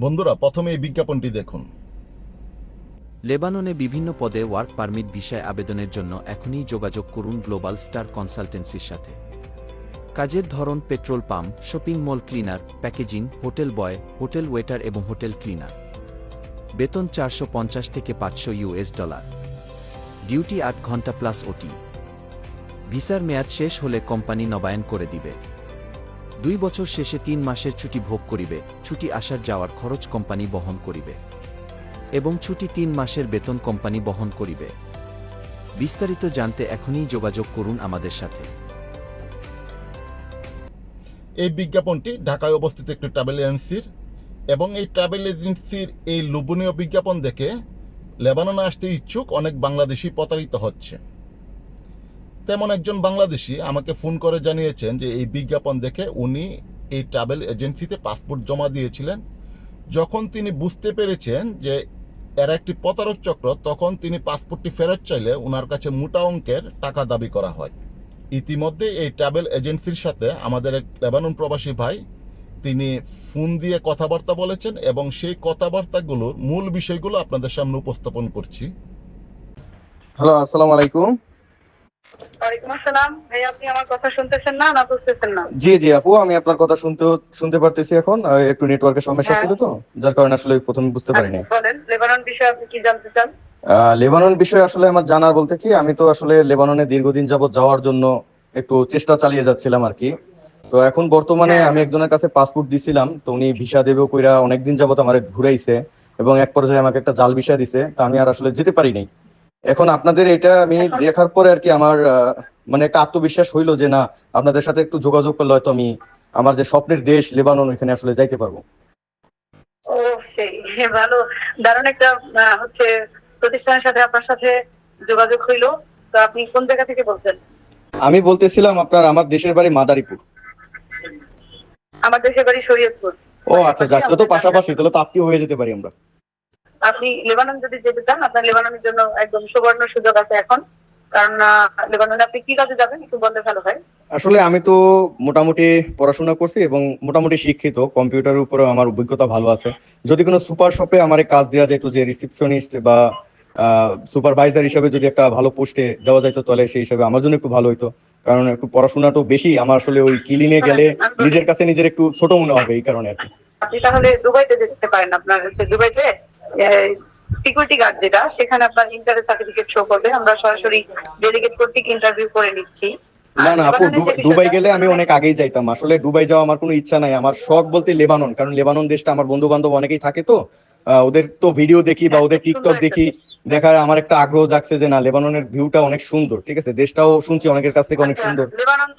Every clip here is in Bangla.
বন্ধুরা, প্রথমে এই বিজ্ঞাপনটি দেখুন। লেবাননে বিভিন্ন পদে ওয়ার্ক পারমিট ভিসায় আবেদনের জন্য এখনই যোগাযোগ করুন গ্লোবাল স্টার কনসালটেন্সির সাথে। কাজের ধরন petrol pump, shopping mall cleaner, packaging, hotel boy, hotel waiter এবং হোটেল ক্লিনার। বেতন 450 থেকে $500। ডিউটি 8 ঘন্টা প্লাস ওটি। ভিসার মেয়াদ শেষ হলে কোম্পানি নবায়ন করে দিবে। 2 বছর শেষে 3 মাসের ছুটি ভোগ করিবে। ছুটি আসার যাওয়ার খরচ কোম্পানি বহন করিবে এবং ছুটি 3 মাসের বেতন কোম্পানি বহন করিবে। বিস্তারিত জানতে এখনই যোগাযোগ করুন আমাদের সাথে। এই বিজ্ঞাপনটি ঢাকায় অবস্থিত একটি ট্রাভেল এজেন্সির, এবং এই ট্রাভেল এজেন্সির এই লোভনীয় বিজ্ঞাপন দেখে লেবাননে আসতে ইচ্ছুক অনেক বাংলাদেশি প্রতারিত হচ্ছে। তেমন একজন বাংলাদেশি আমাকে ফোন করে জানিয়েছেন যে এই বিজ্ঞাপন দেখে উনি এই ট্রাভেল এজেন্সিতে পাসপোর্ট জমা দিয়েছিলেন। যখন তিনি বুঝতে পেরেছেন যে এরা একটি প্রতারক চক্র, তখন তিনি পাসপোর্টটি ফেরত চাইলে ওনার কাছে মোটা অঙ্কের টাকা দাবি করা হয়। ইতিমধ্যে এই ট্রাভেল এজেন্সির সাথে আমাদের এক লেবানন প্রবাসী ভাই তিনি ফোন দিয়ে কথাবার্তা বলেছেন, এবং সেই কথাবার্তাগুলোর মূল বিষয়গুলো আপনাদের সামনে উপস্থাপন করছি। হ্যালো, আসসালামু আলাইকুম। ওয়ালাইকুম আসসালাম। ভাই, আপনি আমার কথা শুনতেছেন না, না বুঝতেছেন না? জি জি আপু, আমি আপনার কথা শুনতে পারতেছি এখন। একটু নেটওয়ার্কের সমস্যা হ্যাঁ। ছিল তো, যার কারণে আসলে প্রথমে বুঝতে পারিনি। বলেন, লেবানন বিষয়ে আপনি কি জানতে চান? লেবানন বিষয়ে আসলে আমার জানার বলতে কি, আমি তো আসলে লেবাননে দীর্ঘদিন যাবত যাওয়ার জন্য একটু চেষ্টা চালিয়ে যাচ্ছিলাম আর কি। তো এখন বর্তমানে হ্যাঁ। আমি একজনের কাছে পাসপোর্ট দিছিলাম, তো উনি ভিসা দেবেও কইরা অনেকদিন যাবত আমার ঘুরাইছে, এবং এক পর্যায়ে আমাকে একটা জাল ভিসা দিছে, তা আমি আর আসলে যেতে পারিনি। এখন আপনাদের এটা আমি এখন দেখার পরে আর কি আমার মানে একটা আত্মবিশ্বাস হইলো যে না, আপনাদের সাথে একটু যোগাযোগ করলে হয়তো আমি আমার যে স্বপ্নের দেশ লেবানন ওইখানে আসলে যাইতে পারবো। ও, সেই ভালো, দারুণ একটা হচ্ছে প্রতিষ্ঠানের সাথে আপনার সাথে যোগাযোগ হইলো। তো আপনি কোন জায়গা থেকে বলছেন? আমি বলতেছিলাম আমার দেশের বাড়ি মাদারীপুর। আমার দেশের বাড়ি শরীয়তপুর। ও আচ্ছা, যাক, তো পাশাপাশি, তাহলে তো আত্মীয় হয়ে যেতে পারি আমরা। আপনি লেবানন যদি যেতে চান, আপনার লেবাননের জন্য একদম সুবর্ণ সুযোগ আছে এখন। কারণ লেবাননে আপনি কি কাজে যাবেন একটু বললে ভালো হয়। আসলে আমি তো মোটামুটি পড়াশোনা করছি এবং মোটামুটি শিক্ষিত, কম্পিউটারের উপরে আমার অভিজ্ঞতা ভালো আছে। যদি কোনো সুপার শপে আমার কাজ দেওয়া যেত, যে রিসিপশনিস্ট বা সুপারভাইজার হিসেবে যদি একটা ভালো পোস্টে দেওয়া যেত, তাহলে সেই হিসাবে আমার জন্য একটু ভালো হইতো। কারণ একটু পড়াশোনাটাও বেশি আমার, আসলে ওই কিলিনে গেলে নিজের কাছে নিজের একটু ছোট মনে হবে, এই কারণে আর কি। আপনি তাহলে দুবাইতে যেতে পারেন। আপনার হচ্ছে দুবাইতে সিকিউরিটি গার্ড যেটা, সেখানে আপনার ইন্টারের সার্টিফিকেট শো করবে। আমরা সরাসরি ডেলিগেট কর্তৃক ইন্টারভিউ করে নিচ্ছি। না না আপু, দুবাই গেলে আমি অনেক আগেই যাইতাম। আসলে দুবাই যাওয়া আমার কোনো ইচ্ছা নাই, আমার শখ বলতে লেবানন। কারণ লেবানন দেশটা আমার বন্ধু বান্ধব অনেকেই থাকে, তো ওদের তো ভিডিও দেখি বা ওদের টিকটক দেখি, দেখার আমার একটা আগ্রহ জাগছে যে না, লেবাননের ভিউটা অনেক সুন্দর। ঠিক আছে, দেশটাও শুনছি অনেকের কাছ থেকে অনেক সুন্দর। লেবানন,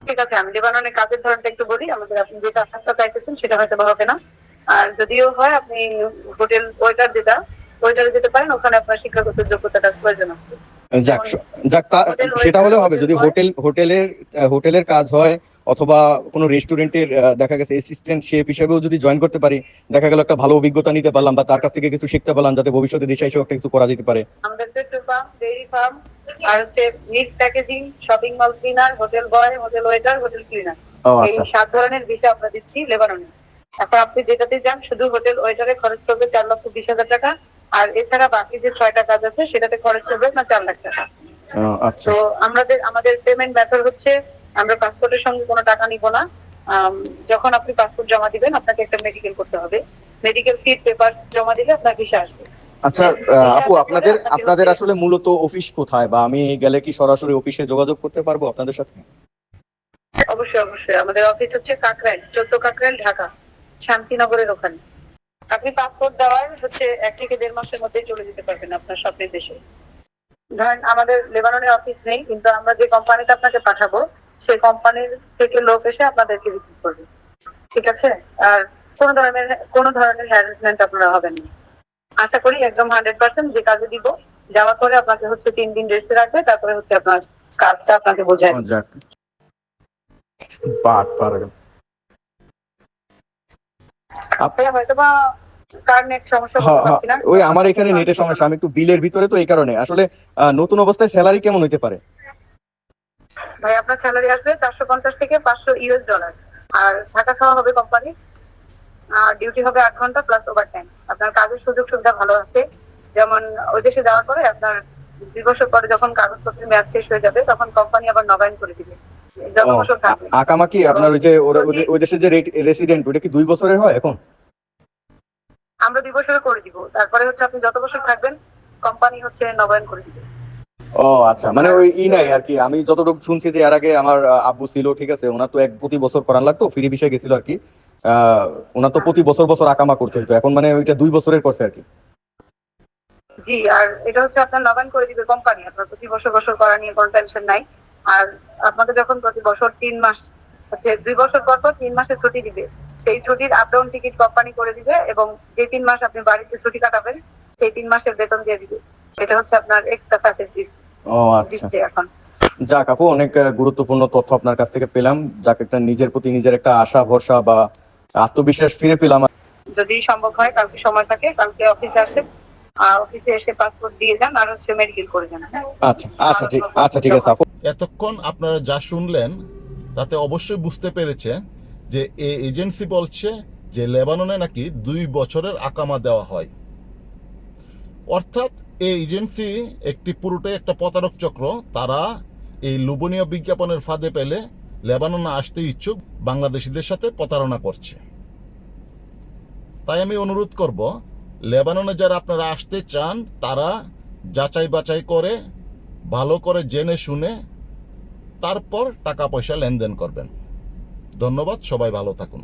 ঠিক আছে, আমি লেবাননের কাজের ধরনটা একটু বলি। আমাদের আপনি যেটা কাজটা চাইতেছেন সেটা হয়তো বা হবে না। আর যদিও হয়, আপনি হোটেল ওয়েটার যেটা, ওয়েটারে যেতে পারেন। ওখানে আপনার শিক্ষাগত যোগ্যতাটা প্রয়োজন আছে। যাক যাক, সেটা হলে হবে যদি হোটেলের কাজ হয়, অথবা কোনো রেস্টুরেন্টের দেখা গেছে অ্যাসিস্ট্যান্ট শেফ হিসেবেও যদি জয়েন করতে পারি, দেখা গেল একটা ভালো অভিজ্ঞতা নিতে পারলাম বা তার কাছ থেকে কিছু শিখতে পারলাম, যাতে ভবিষ্যতে দেশে এসে একটা কিছু করা যেতে পারে। আমাদের পেট্রোল পাম্প, ডেইরি ফার্ম, আর হচ্ছে meat packaging, shopping mall cleaner, hotel boy, hotel waiter, hotel cleaner, এই আচ্ছা 7 ধরনের ভিসা আমরা দিচ্ছি লেবাননে। এখন আপনি যেটাতে যান, শুধু হোটেল ওয়েটারে খরচ করবে 4,20,000 টাকা। আর এছাড়া বাকি যে 6টা কাজ আছে সেটাতে খরচ করবে না 4 লাখ টাকা। আচ্ছা তো আমাদের পেমেন্ট মেথড হচ্ছে, আমরা পাসপোর্টের সঙ্গে কোনো টাকা নিব না। যখন আপনি পাসপোর্ট জমা দিবেন, আপনাকে একটা মেডিকেল করতে হবে। মেডিকেল ফিট পেপার জমা দিলে আপনার ভিসা আসবে। আচ্ছা আপু, আপনাদের আসলে মূলত অফিস কোথায়, বা আমি গেলে কি সরাসরি অফিসে যোগাযোগ করতে পারবো আপনাদের সাথে? অবশ্যই অবশ্যই, আমাদের অফিস হচ্ছে কাকরাইল, 14 কাকরাইল, ঢাকা, শান্তিনগরের ওখানে। আপনি পাসপোর্ট দেওয়ার হচ্ছে 1 থেকে 1.5 মাসের মধ্যেই চলে যেতে পারবেন আপনার স্বপ্নের দেশে। ধরেন আমাদের লেবাননে অফিস নেই, কিন্তু আমরা যে কোম্পানিতে আপনাকে পাঠাবো সেই কোম্পানির থেকে লোক এসে আপনাদেরকে রিসিভ করবে। ঠিক আছে? আর কোনো ধরনের হ্যারাসমেন্ট আপনারা হবেন না। আশা করি একদম 100% যে কাজে দিব, যাওয়ার পরে আপনাকে হচ্ছে 3 দিন রেস্টে রাখবে, তারপরে হচ্ছে আপনার কাজটা আপনাকে বোঝায়। যাক, বাট পার হয়তোবা কার নেট সমস্যা বলতে পারছি না। ওই আমার এখানে নেটের সমস্যা, আমি একটু বিলের ভিতরে, তো এই কারণে আসলে নতুন অবস্থায় স্যালারি কেমন হইতে পারে? ভাই, আপনার স্যালারি আসবে $450 থেকে $500। আর থাকা খাওয়া হবে কোম্পানি। আর ডিউটি হবে 8 ঘন্টা প্লাস ওভারটাইম। আপনার কাজের সুযোগ সুবিধা ভালো আছে, যেমন ওই দেশে যাওয়ার পরে আপনার 2 বছর পরে যখন কাগজপত্রের মেয়াদ শেষ হয়ে যাবে তখন কোম্পানি আবার নবায়ন করে দিবে যত ও, বছর থাকবে। আকামা কি আপনার ওই যে ওই দেশে যে রেসিডেন্ট ওটা কি 2 বছরের হয় এখন? আমরা 2 বছরে করে দিব, তারপরে হচ্ছে আপনি যত বছর থাকবেন কোম্পানি হচ্ছে নবায়ন করে দিবে। ও আচ্ছা, মানে ওই নাই আর কি। আমি যতটুকু শুনছি যে এর আগে আমার আব্বু ছিল, ঠিক আছে, ওনার তো প্রতি বছর করার লাগতো, ফ্রি বিষয় গেছিল আর কি। ওনার তো প্রতি বছর বছর আকামা করতে হতো, এখন মানে ওইটা 2 বছরের করছে আর কি। জি, আর এটা হচ্ছে আপনার নবায়ন করে দিবে কোম্পানি, আপনার প্রতি বছর বছর করা নিয়ে কোনো টেনশন নাই। আর আপনাকে যখন প্রতি বছর 3 মাস হচ্ছে 2 বছর পর পর 3 মাসের ছুটি দিবে, সেই ছুটির আপ ডাউন টিকিট কোম্পানি করে দিবে এবং যে 3 মাস আপনি বাড়িতে ছুটি কাটাবেন সেই 3 মাসের বেতন দিয়ে দিবে। এটা হচ্ছে আপনার এক্সট্রা ফ্যাসিলিটি ও আচ্ছা, দিচ্ছে এখন। যাক আপু, অনেক গুরুত্বপূর্ণ তথ্য আপনার কাছ থেকে পেলাম। যাক, একটা নিজের প্রতি নিজের একটা আশা ভরসা বা আত্মবিশ্বাস ফিরে পেলাম। যদি সম্ভব হয় কালকে সময় থাকে, কালকে অফিসে আসে, অফিসে এসে পাসপোর্ট দিয়ে যান আর হচ্ছে মেডিকেল করে যান। আচ্ছা আচ্ছা, ঠিক আছে আপু। এতক্ষণ আপনারা যা শুনলেন তাতে অবশ্যই বুঝতে পেরেছেন যে এই এজেন্সি বলছে যে লেবাননে নাকি 2 বছরের আকামা দেওয়া হয়। অর্থাৎ এই এজেন্সি পুরোটাই একটা প্রতারক চক্র। তারা এই লোভনীয় বিজ্ঞাপনের ফাঁদে পেলে লেবাননে আসতে ইচ্ছুক বাংলাদেশিদের সাথে প্রতারণা করছে। তাই আমি অনুরোধ করব, লেবাননে যারা আপনারা আসতে চান তারা যাচাই বাছাই করে ভালো করে জেনে শুনে তারপর টাকা পয়সা লেনদেন করবেন। ধন্যবাদ, সবাই ভালো থাকুন।